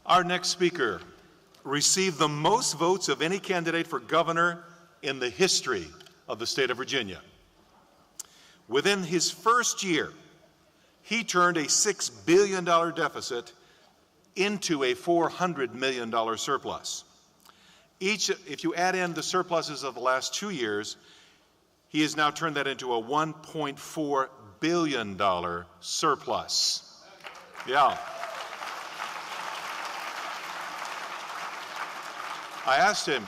Our next speaker received the most votes of any candidate for governor in the history of the state of Virginia. Within his first year, he turned a $6 billion deficit into a $400 million surplus. If you add in the surpluses of the last 2 years, he has now turned that into a $1.4 billion surplus. Yeah. I asked him,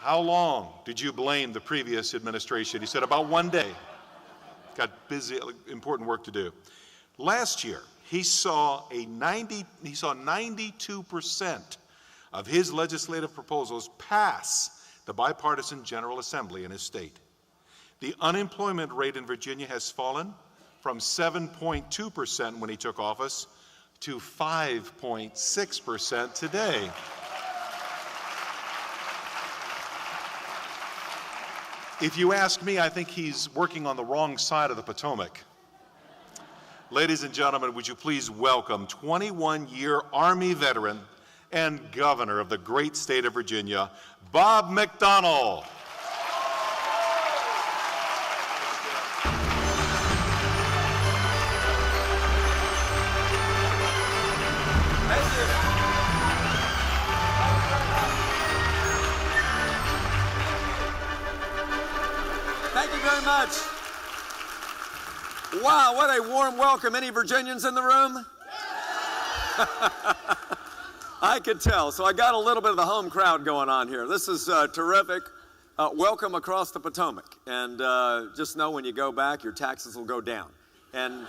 how long did you blame the previous administration? He said, about 1 day. Got busy, important work to do. Last year, he saw 92% of his legislative proposals pass the bipartisan General Assembly in his state. The unemployment rate in Virginia has fallen from 7.2% when he took office to 5.6% today. If you ask me, I think he's working on the wrong side of the Potomac. Ladies and gentlemen, would you please welcome 21-year Army veteran and governor of the great state of Virginia, Bob McDonnell. Thank you very much. Wow, what a warm welcome. Any Virginians in the room? I could tell. So I got a little bit of the home crowd going on here. This is terrific. Welcome across the Potomac. And just know when you go back, your taxes will go down. And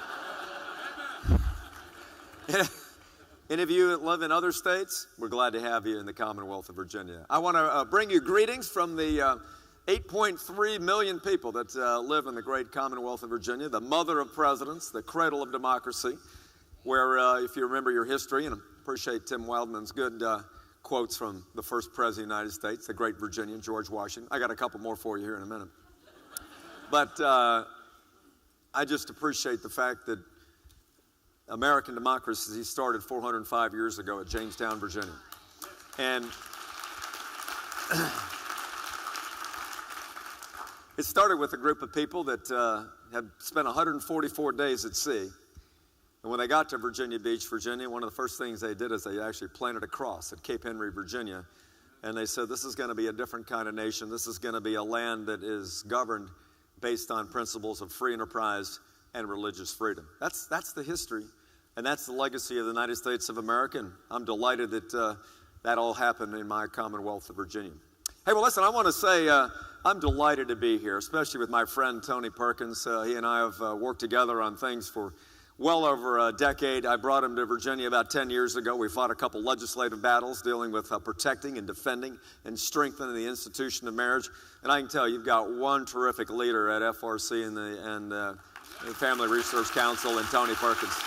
any of you that live in other states, we're glad to have you in the Commonwealth of Virginia. I want to bring you greetings from the 8.3 million people that live in the great Commonwealth of Virginia, the mother of presidents, the cradle of democracy, where if you remember your history, and I appreciate Tim Wildman's good quotes from the first president of the United States, the great Virginian, George Washington. I got a couple more for you here in a minute. But I just appreciate the fact that American democracy started 405 years ago at Jamestown, Virginia. And it started with a group of people that had spent 144 days at sea. And when they got to Virginia Beach, Virginia, one of the first things they did is they actually planted a cross at Cape Henry, Virginia. And they said, this is going to be a different kind of nation. This is going to be a land that is governed based on principles of free enterprise and religious freedom. That's the history, and that's the legacy of the United States of America. And I'm delighted that that all happened in my Commonwealth of Virginia. Hey, well, listen, I want to say I'm delighted to be here, especially with my friend Tony Perkins. He and I have worked together on things for well over a decade. I brought him to Virginia about 10 years ago. We fought a couple legislative battles dealing with protecting and defending and strengthening the institution of marriage. And I can tell you've got one terrific leader at FRC and the Family Resource Council and Tony Perkins.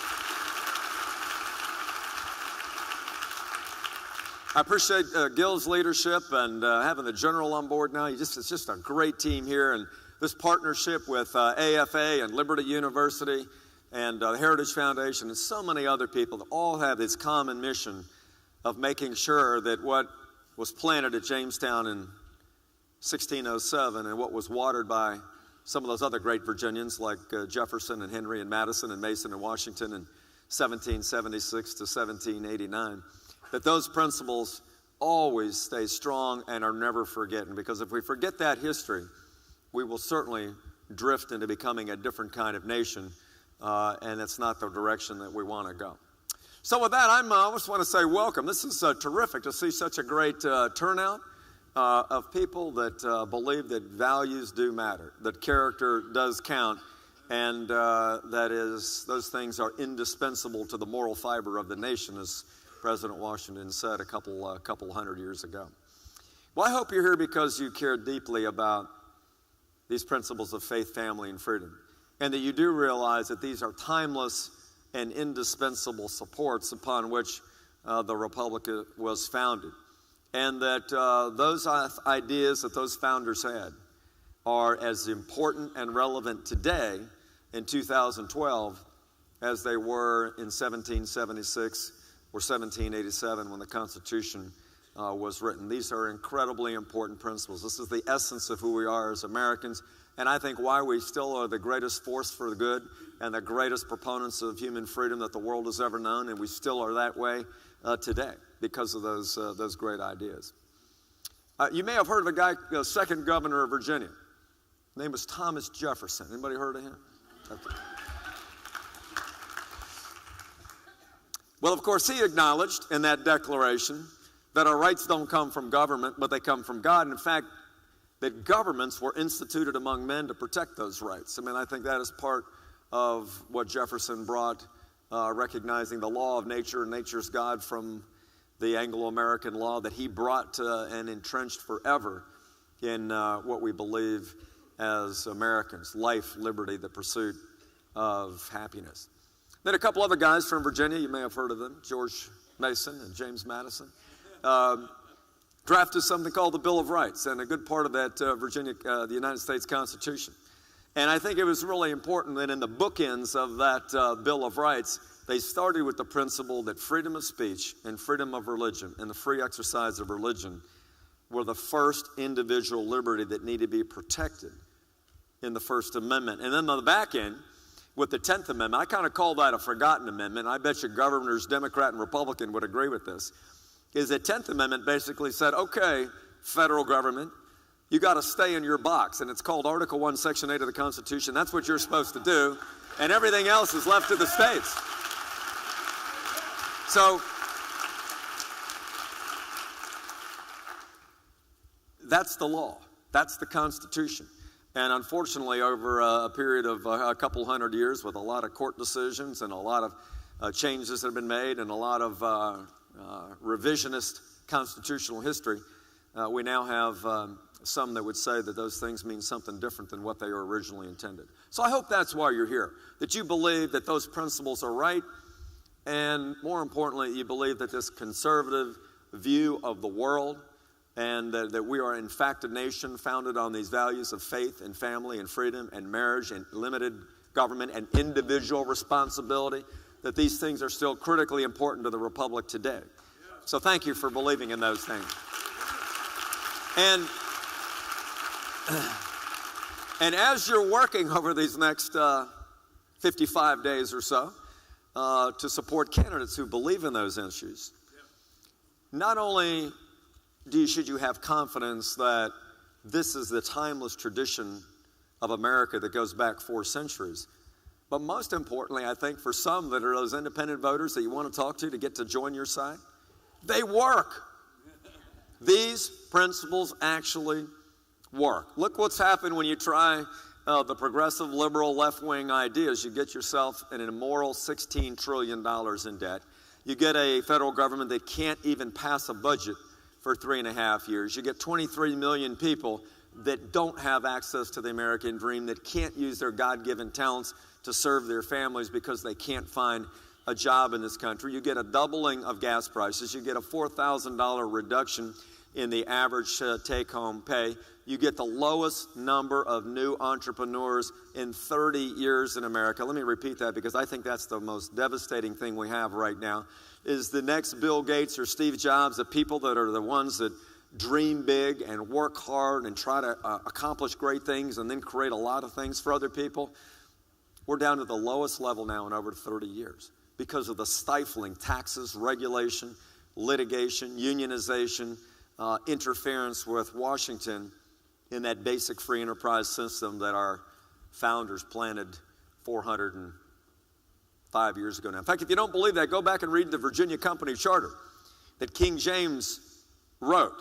I appreciate Gil's leadership and having the general on board now. It's just a great team here. And this partnership with AFA and Liberty University and the Heritage Foundation and so many other people that all have this common mission of making sure that what was planted at Jamestown in 1607 and what was watered by some of those other great Virginians like Jefferson and Henry and Madison and Mason and Washington in 1776 to 1789, that those principles always stay strong and are never forgotten. Because if we forget that history, we will certainly drift into becoming a different kind of nation. And that's not the direction that we want to go. So with that, I just want to say welcome. This is terrific to see such a great turnout of people that believe that values do matter, that character does count, and those things are indispensable to the moral fiber of the nation, as President Washington said a couple hundred years ago. Well, I hope you're here because you care deeply about these principles of faith, family, and freedom, and that you do realize that these are timeless and indispensable supports upon which the Republic was founded, and that those ideas that those founders had are as important and relevant today in 2012 as they were in 1776 or 1787 when the Constitution was written. These are incredibly important principles. This is the essence of who we are as Americans, and I think why we still are the greatest force for the good and the greatest proponents of human freedom that the world has ever known, and we still are that way today because of those great ideas. You may have heard of a guy, the second governor of Virginia. His name was Thomas Jefferson. Anybody heard of him? Okay. Well, of course, he acknowledged in that declaration that our rights don't come from government, but they come from God. And in fact, that governments were instituted among men to protect those rights. I mean, I think that is part of what Jefferson brought, recognizing the law of nature and nature's God from the Anglo-American law that he brought and entrenched forever in what we believe as Americans: life, liberty, the pursuit of happiness. Then a couple other guys from Virginia, you may have heard of them, George Mason and James Madison, drafted something called the Bill of Rights, and a good part of that the United States Constitution. And I think it was really important that in the bookends of that Bill of Rights, they started with the principle that freedom of speech and freedom of religion and the free exercise of religion were the first individual liberty that needed to be protected in the First Amendment. And then on the back end, with the 10th Amendment, I kind of call that a forgotten amendment. I bet you governors, Democrat and Republican, would agree with this. Is the 10th Amendment basically said, okay, federal government, you got to stay in your box. And it's called Article 1, Section 8 of the Constitution. That's what you're supposed to do. And everything else is left to the states. So that's the law. That's the Constitution. And unfortunately, over a period of a couple hundred years, with a lot of court decisions and a lot of changes that have been made and a lot of revisionist constitutional history, we now have some that would say that those things mean something different than what they were originally intended. So I hope that's why you're here, that you believe that those principles are right, and more importantly, you believe that this conservative view of the world and that we are in fact a nation founded on these values of faith and family and freedom and marriage and limited government and individual responsibility, that these things are still critically important to the Republic today. So thank you for believing in those things. And as you're working over these next 55 days or so to support candidates who believe in those issues, not only should you have confidence that this is the timeless tradition of America that goes back 4 centuries, but most importantly, I think for some that are those independent voters that you want to talk to get to join your side, they work. These principles actually work. Look what's happened when you try the progressive liberal left-wing ideas. You get yourself an immoral $16 trillion in debt. You get a federal government that can't even pass a budget for 3.5 years. You get 23 million people that don't have access to the American dream, that can't use their God-given talents to serve their families because they can't find a job in this country. You get a doubling of gas prices. You get a $4,000 reduction in the average take-home pay. You get the lowest number of new entrepreneurs in 30 years in America. Let me repeat that because I think that's the most devastating thing we have right now. Is the next Bill Gates or Steve Jobs, the people that are the ones that dream big and work hard and try to accomplish great things and then create a lot of things for other people? We're down to the lowest level now in over 30 years because of the stifling taxes, regulation, litigation, unionization, interference with Washington in that basic free enterprise system that our founders planted 405 years ago now. In fact, if you don't believe that, go back and read the Virginia Company Charter that King James wrote.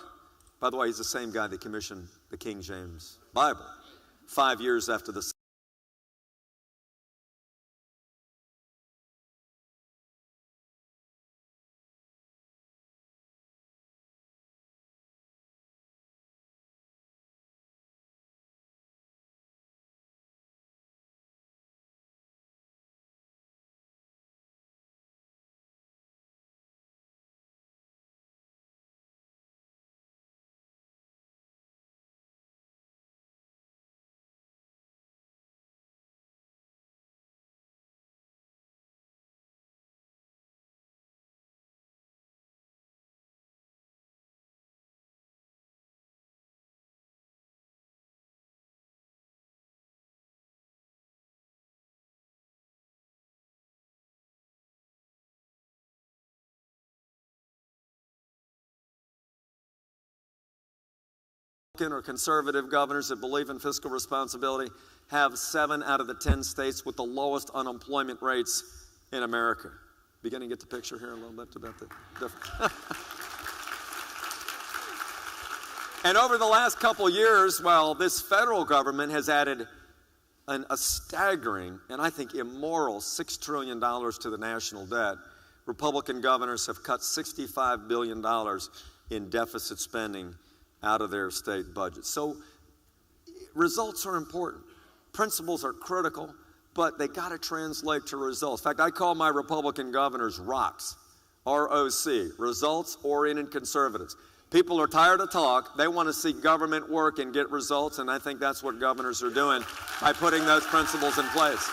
By the way, he's the same guy that commissioned the King James Bible 5 years after the or conservative governors that believe in fiscal responsibility have 7 out of the 10 states with the lowest unemployment rates in America. Beginning to get the picture here a little bit about the difference. And over the last couple years, while this federal government has added a staggering and I think immoral $6 trillion to the national debt, Republican governors have cut $65 billion in deficit spending out of their state budget. So results are important. Principles are critical, but they got to translate to results. In fact, I call my Republican governors ROCs, R-O-C, results-oriented conservatives. People are tired of talk. They want to see government work and get results, and I think that's what governors are doing by putting those principles in place.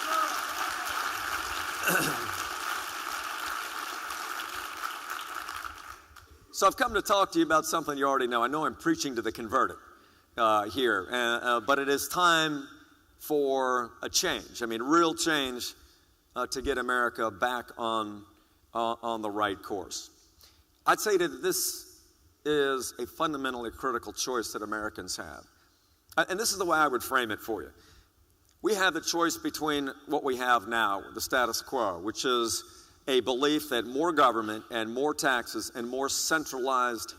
So I've come to talk to you about something you already know. I know I'm preaching to the converted here, but it is time for a change. I mean, real change to get America back on the right course. I'd say that this is a fundamentally critical choice that Americans have. And this is the way I would frame it for you. We have the choice between what we have now, the status quo, which is a belief that more government and more taxes and more centralized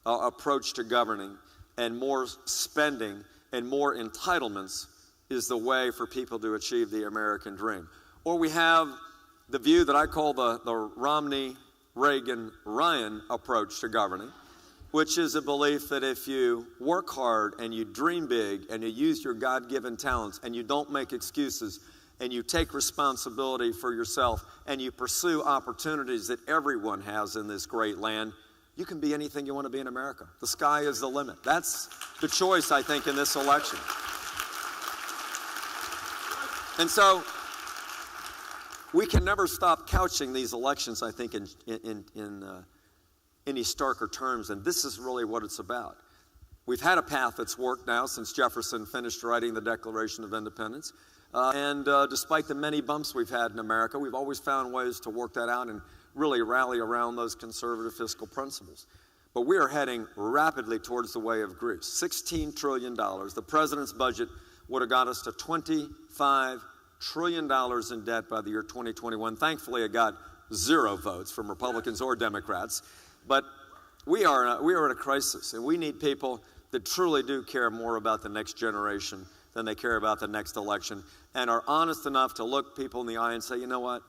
approach to governing and more spending and more entitlements is the way for people to achieve the American dream. Or we have the view that I call the Romney, Reagan, Ryan approach to governing, which is a belief that if you work hard and you dream big and you use your God-given talents and you don't make excuses and you take responsibility for yourself and you pursue opportunities that everyone has in this great land, you can be anything you want to be in America. The sky is the limit. That's the choice, I think, in this election. And so we can never stop couching these elections, I think, in any starker terms, and this is really what it's about. We've had a path that's worked now since Jefferson finished writing the Declaration of Independence, and despite the many bumps we've had in America, we've always found ways to work that out and really rally around those conservative fiscal principles. But we are heading rapidly towards the way of Greece. $16 trillion. The president's budget would have got us to $25 trillion in debt by the year 2021. Thankfully, it got 0 votes from Republicans or Democrats. But we are at a crisis, and we need people that truly do care more about the next generation than they care about the next election, and are honest enough to look people in the eye and say, you know what?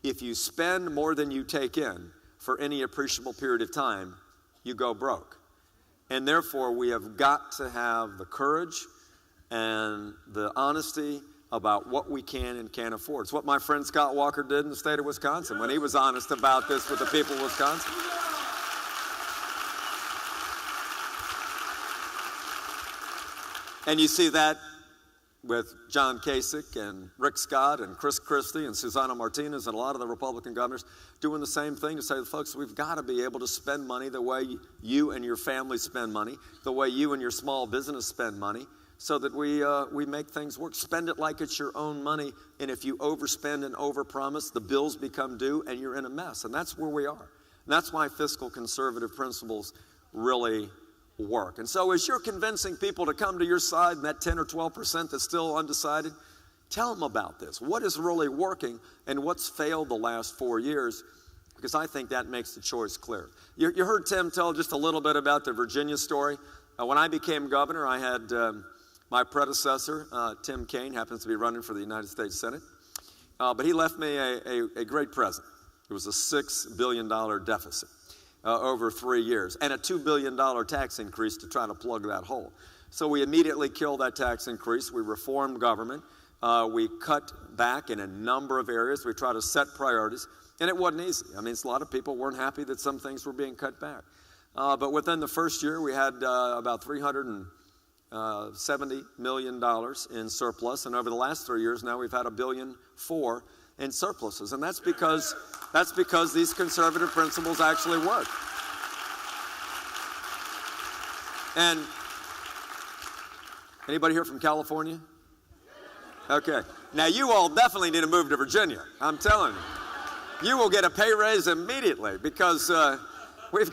If you spend more than you take in for any appreciable period of time, you go broke. And therefore, we have got to have the courage and the honesty about what we can and can't afford. It's what my friend Scott Walker did in the state of Wisconsin when he was honest about this with the people of Wisconsin. And you see that with John Kasich and Rick Scott and Chris Christie and Susana Martinez and a lot of the Republican governors doing the same thing to say, folks, we've got to be able to spend money the way you and your family spend money, the way you and your small business spend money, so that we make things work. Spend it like it's your own money, and if you overspend and overpromise, the bills become due and you're in a mess. And that's where we are. And that's why fiscal conservative principles really work. And so as you're convincing people to come to your side and that 10 or 12% that's still undecided, tell them about this. What is really working and what's failed the last 4 years? Because I think that makes the choice clear. You heard Tim tell just a little bit about the Virginia story. When I became governor, I had my predecessor, Tim Kaine, happens to be running for the United States Senate. But he left me a great present. It was a $6 billion deficit. Over 3 years, and a $2 billion tax increase to try to plug that hole. So we immediately killed that tax increase. We reformed government. We cut back in a number of areas. We tried to set priorities, and it wasn't easy. I mean, a lot of people weren't happy that some things were being cut back. But within the first year, we had about $370 million in surplus, and over the last 3 years now, we've had $1.4 billion in surpluses, and that's because these conservative principles actually work. And anybody here from California? Okay. Now you all definitely need to move to Virginia. I'm telling you. You will get a pay raise immediately because we've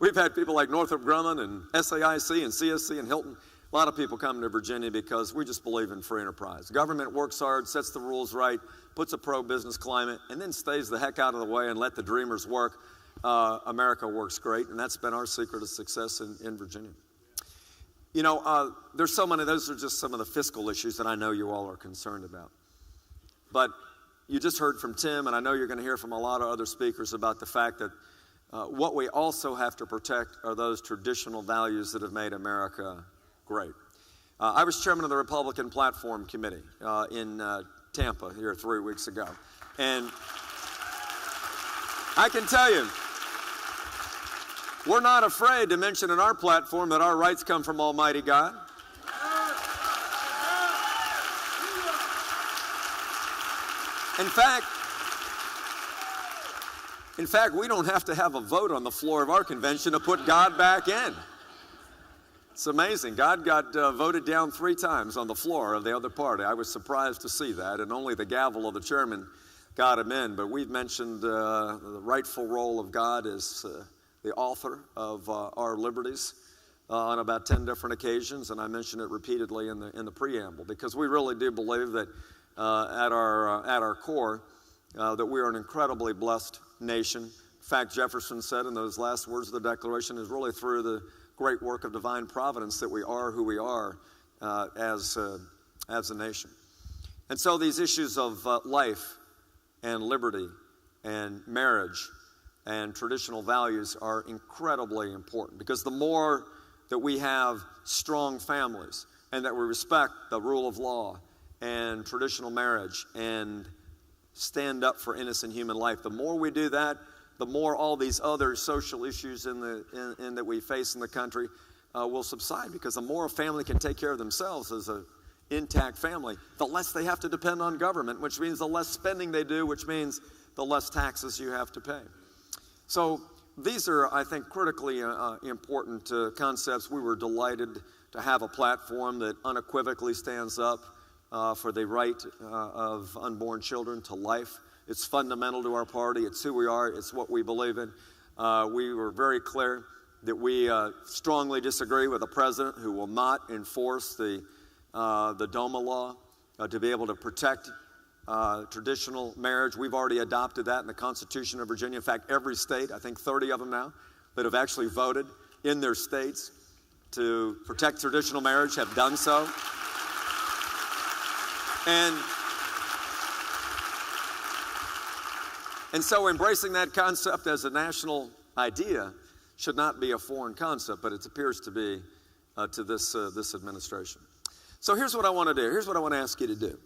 We've had people like Northrop Grumman and SAIC and CSC and Hilton. A lot of people come to Virginia because we just believe in free enterprise. Government works hard, sets the rules right, puts a pro-business climate, and then stays the heck out of the way and let the dreamers work. America works great, and that's been our secret of success in Virginia. You know, there's so many, those are just some of the fiscal issues that I know you all are concerned about. But you just heard from Tim, and I know you're going to hear from a lot of other speakers about the fact that what we also have to protect are those traditional values that have made America great. I was chairman of the Republican Platform Committee in Tampa here 3 weeks ago. And I can tell you, we're not afraid to mention in our platform that our rights come from Almighty God. In fact, we don't have to have a vote on the floor of our convention to put God back in. It's amazing. God got voted down 3 times on the floor of the other party. I was surprised to see that, and only the gavel of the chairman got him in. But we've mentioned the rightful role of God as the author of our liberties on about 10 different occasions, and I mentioned it repeatedly in the preamble, because we really do believe that at our core that we are an incredibly blessed nation. In fact, Jefferson said in those last words of the Declaration, is really through the great work of divine providence that we are who we are as a nation. And so these issues of life and liberty and marriage and traditional values are incredibly important, because the more that we have strong families and that we respect the rule of law and traditional marriage and stand up for innocent human life, the more we do that, the more all these other social issues that we face in the country will subside, because the more a family can take care of themselves as an intact family, the less they have to depend on government, which means the less spending they do, which means the less taxes you have to pay. So these are, I think, critically important concepts. We were delighted to have a platform that unequivocally stands up for the right of unborn children to life. It's fundamental to our party. It's who we are. It's what we believe in. We were very clear that we strongly disagree with a president who will not enforce the DOMA law to be able to protect traditional marriage. We've already adopted that in the Constitution of Virginia. In fact, every state, I think 30 of them now, that have actually voted in their states to protect traditional marriage have done so. And so embracing that concept as a national idea should not be a foreign concept, but it appears to be to this administration. So here's what I want to do. Here's what I want to ask you to do.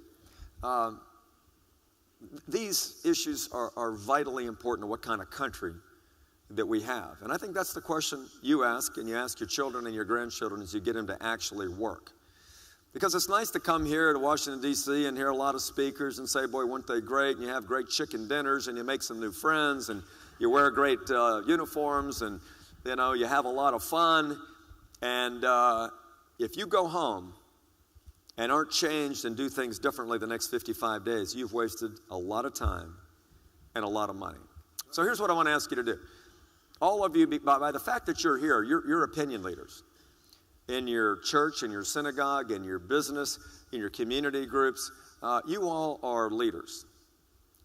These issues are vitally important to what kind of country that we have. And I think that's the question you ask, and you ask your children and your grandchildren as you get them to actually work. Because it's nice to come here to Washington, D.C. and hear a lot of speakers and say, boy, weren't they great? And you have great chicken dinners, and you make some new friends, and you wear great uniforms, and, you know, you have a lot of fun. And if you go home and aren't changed and do things differently the next 55 days, you've wasted a lot of time and a lot of money. So here's what I want to ask you to do. All of you, by the fact that you're here, you're opinion leaders. In your church, in your synagogue, in your business, in your community groups, you all are leaders.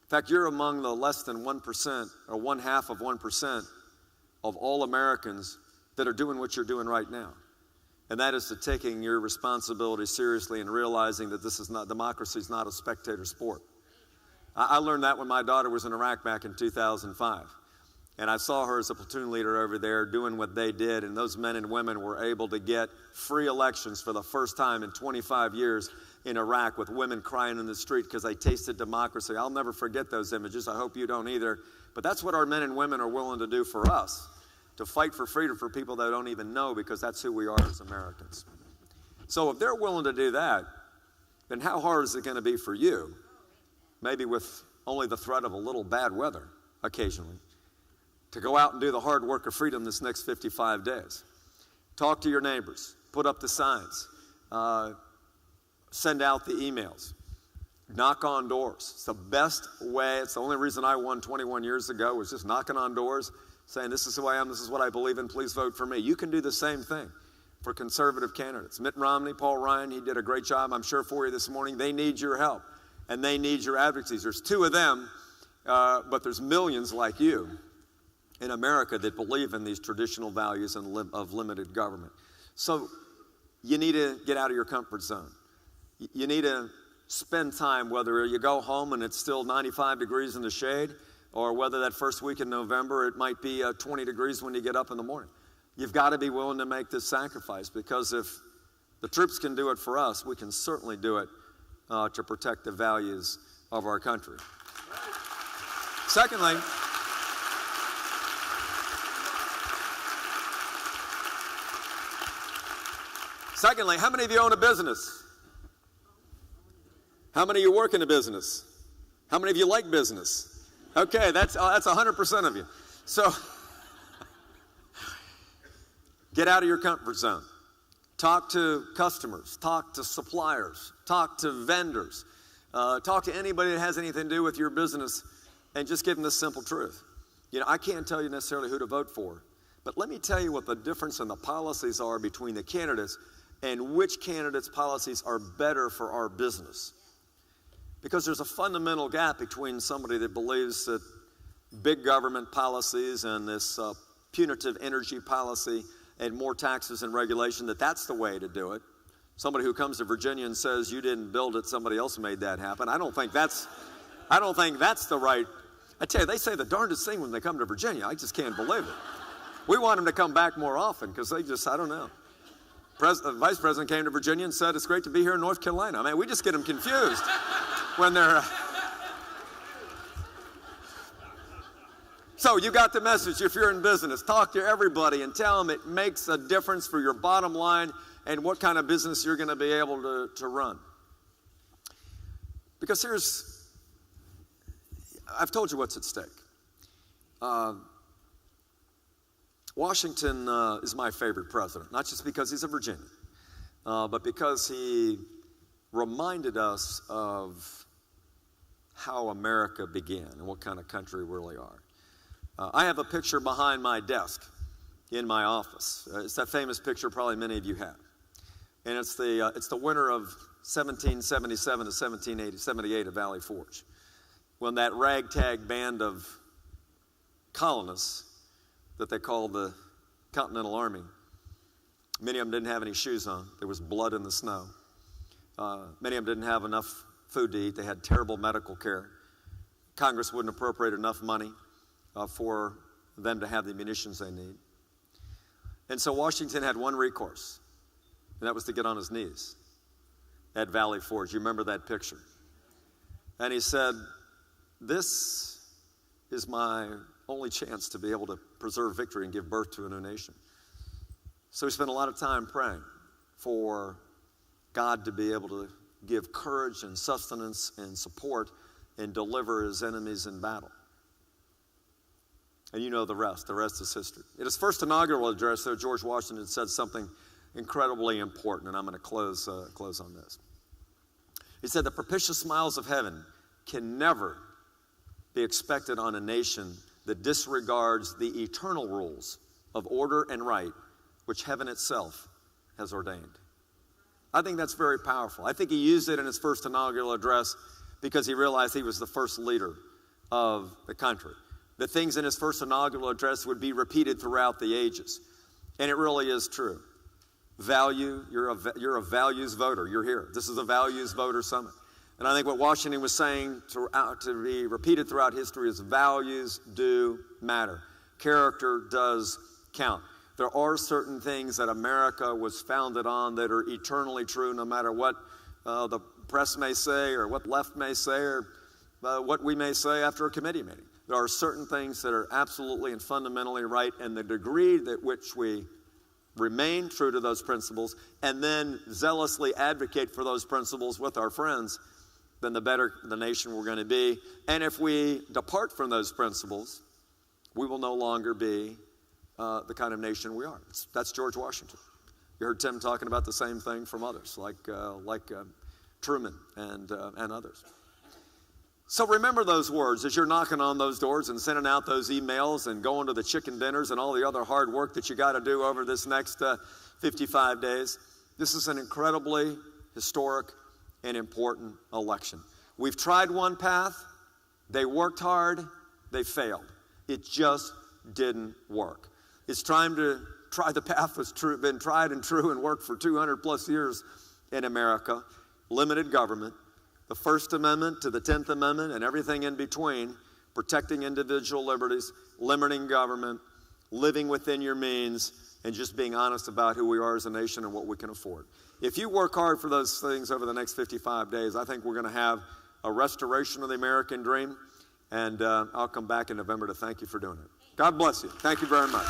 In fact, you're among the less than 1% or 0.5% of all Americans that are doing what you're doing right now. And that is to taking your responsibility seriously and realizing that democracy is not a spectator sport. I learned that when my daughter was in Iraq back in 2005. And I saw her as a platoon leader over there doing what they did, and those men and women were able to get free elections for the first time in 25 years in Iraq, with women crying in the street because they tasted democracy. I'll never forget those images. I hope you don't either. But that's what our men and women are willing to do for us, to fight for freedom for people that don't even know, because that's who we are as Americans. So if they're willing to do that, then how hard is it going to be for you, maybe with only the threat of a little bad weather occasionally, to go out and do the hard work of freedom this next 55 days? Talk to your neighbors. Put up the signs. Send out the emails. Knock on doors. It's the best way. It's the only reason I won 21 years ago, was just knocking on doors, saying, this is who I am, this is what I believe in, please vote for me. You can do the same thing for conservative candidates. Mitt Romney, Paul Ryan, he did a great job, I'm sure, for you this morning. They need your help, and they need your advocacy. There's two of them, but there's millions like you in America that believe in these traditional values of limited government. So you need to get out of your comfort zone. You need to spend time, whether you go home and it's still 95 degrees in the shade, or whether that first week in November it might be 20 degrees when you get up in the morning. You've got to be willing to make this sacrifice, because if the troops can do it for us, we can certainly do it to protect the values of our country. Secondly, how many of you own a business? How many of you work in a business? How many of you like business? Okay, that's 100% of you. So get out of your comfort zone. Talk to customers, talk to suppliers, talk to vendors, talk to anybody that has anything to do with your business, and just give them this simple truth. I can't tell you necessarily who to vote for, but let me tell you what the difference in the policies are between the candidates and which candidates' policies are better for our business. Because there's a fundamental gap between somebody that believes that big government policies and this punitive energy policy and more taxes and regulation, that's the way to do it. Somebody who comes to Virginia and says, you didn't build it, somebody else made that happen. I don't think that's the right. I tell you, they say the darndest thing when they come to Virginia. I just can't believe it. We want them to come back more often, because I don't know. Vice President came to Virginia and said, it's great to be here in North Carolina. I mean, we just get them confused when they're... So you got the message. If you're in business, talk to everybody and tell them it makes a difference for your bottom line and what kind of business you're going to be able to run. Because I've told you what's at stake. Washington is my favorite president, not just because he's a Virginian, but because he reminded us of how America began and what kind of country we really are. I have a picture behind my desk in my office. It's that famous picture probably many of you have. And it's the winter of 1777 to 1778 at Valley Forge, when that ragtag band of colonists that they called the Continental Army, many of them didn't have any shoes on. There was blood in the snow. Many of them didn't have enough food to eat. They had terrible medical care. Congress wouldn't appropriate enough money for them to have the munitions they need. And so Washington had one recourse, and that was to get on his knees at Valley Forge. You remember that picture? And he said, this is my only chance to be able to preserve victory and give birth to a new nation. So he spent a lot of time praying for God to be able to give courage and sustenance and support and deliver his enemies in battle. And you know the rest. The rest is history. In his first inaugural address there, George Washington said something incredibly important, and I'm going to close on this. He said, the propitious smiles of heaven can never be expected on a nation that disregards the eternal rules of order and right which heaven itself has ordained. I think that's very powerful. I think he used it in his first inaugural address because he realized he was the first leader of the country. The things in his first inaugural address would be repeated throughout the ages. And it really is true. Value, you're a values voter. You're here. This is a values voter summit. And I think what Washington was saying to be repeated throughout history is values do matter. Character does count. There are certain things that America was founded on that are eternally true, no matter what the press may say or what left may say or what we may say after a committee meeting. There are certain things that are absolutely and fundamentally right, and the degree that which we remain true to those principles and then zealously advocate for those principles with our friends, then the better the nation we're going to be. And if we depart from those principles, we will no longer be the kind of nation we are. That's George Washington. You heard Tim talking about the same thing from others, like Truman and others. So remember those words as you're knocking on those doors and sending out those emails and going to the chicken dinners and all the other hard work that you got to do over this next 55 days. This is an incredibly historic and important election. We've tried one path. They worked hard. They failed. It just didn't work. It's time to try the path that's been tried and true and worked for 200 plus years in America. Limited government. The First Amendment to the 10th Amendment and everything in between, protecting individual liberties, limiting government, living within your means, and just being honest about who we are as a nation and what we can afford. If you work hard for those things over the next 55 days, I think we're going to have a restoration of the American dream, and I'll come back in November to thank you for doing it. God bless you. Thank you very much.